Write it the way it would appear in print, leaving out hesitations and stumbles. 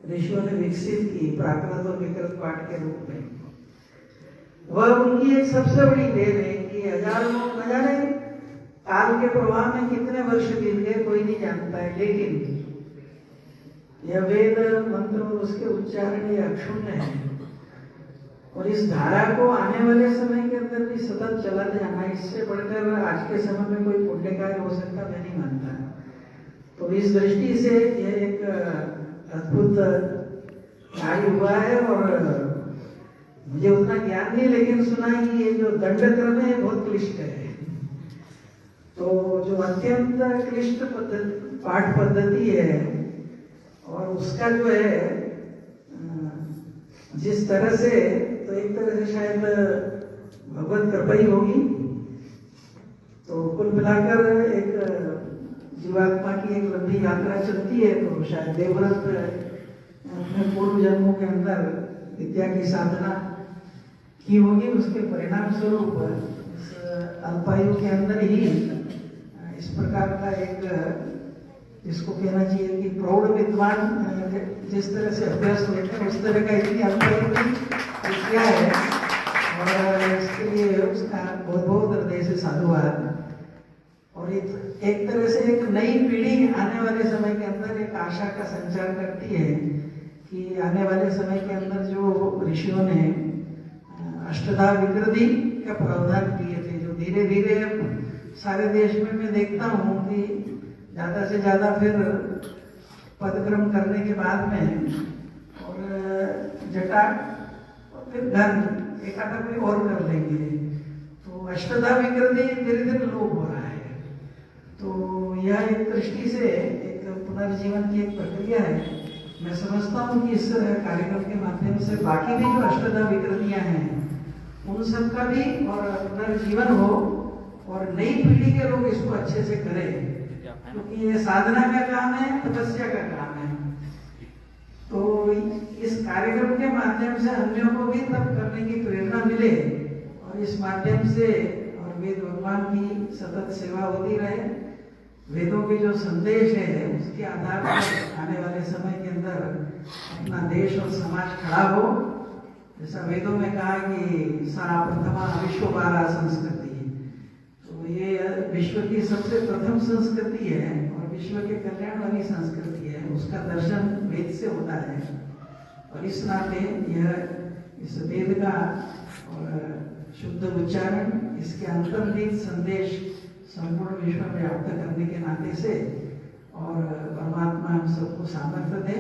ऋषियों ने विकसित की प्राकृत और विकृत पाठ के रूप में, वह उनकी एक सबसे बड़ी देन है कि हजारों न जाने काल के प्रवाह में कितने वर्ष बीत गए कोई नहीं जानता है, लेकिन यह वेद मंत्र और उसके उच्चारण ये अक्षुण्ण है और इस धारा को आने वाले समय के अंदर भी सतत चला जाना, इससे बढ़कर आज के समय में कोई पुण्य कार्य हो सकता मैं नहीं मानता। तो इस दृष्टि से यह एक अद्भुत कार्य हुआ है और मुझे उतना ज्ञान नहीं, लेकिन सुना है कि ये जो दंड क्रम है बहुत क्लिष्ट है। तो जो अत्यंत क्लिष्ट पाठ पद्धति है और उसका जो है जिस तरह से, तो एक तरह से शायद भगवत कृपा ही होगी। तो कुल मिलाकर एक जीवात्मा की एक लंबी यात्रा चलती है, तो शायद देवव्रत में पूर्व जन्मों के अंदर विद्या की साधना की होगी, उसके परिणाम स्वरूप इस अल्पायु के अंदर ही इस प्रकार का एक, जिसको कहना चाहिए कि प्रौढ़ विद्वान जिस तरह से अभ्यास लेते हैं उस तरह का इतनी अल्पायु की क्या है, और इसके लिए उसका बहुत बहुत हृदय से साधुवाद। और एक तरह से एक नई पीढ़ी आने वाले समय के अंदर एक आशा का संचार करती है कि आने वाले समय के अंदर जो ऋषियों ने अष्टधा विकृति का प्रावधान किए थे, जो धीरे धीरे सारे देश में मैं देखता हूँ कि ज्यादा से ज्यादा फिर पदक्रम करने के बाद में और जटा और फिर धन एक आधा कोई और कर लेंगे, तो अष्टधा विकृति धीरे धीरे लोप हो रहा है। तो यह एक दृष्टि से एक पुनर्जीवन की एक प्रक्रिया है। मैं समझता हूँ कि इस कार्यक्रम के माध्यम से बाकी भी जो अष्टधा विकृतियां हैं उन सब का भी और पुनर्जीवन हो और नई पीढ़ी के लोग इसको अच्छे से करें, क्योंकि ये साधना का काम है, तपस्या का काम है। तो इस कार्यक्रम के माध्यम से अन्यों को भी तप करने की प्रेरणा मिले और इस माध्यम से और वेद भगवान की सतत सेवा होती रहे। वेदों के जो संदेश है उसके आधार पर आने वाले समय के अंदर अपना देश और समाज खड़ा हो। जैसा वेदों में कहा कि सा प्रथमा विश्वभारा संस्कृति, तो ये विश्व की सबसे प्रथम संस्कृति है और विश्व के कल्याण वाली संस्कृति है, उसका दर्शन वेद से होता है। और इस नाते यह इस वेद का और शुद्ध उच्चारण, इसके अंतर्निहित संदेश संपूर्ण विश्व में व्याप्त करने के नाते से और परमात्मा हम सबको सामर्थ्य दे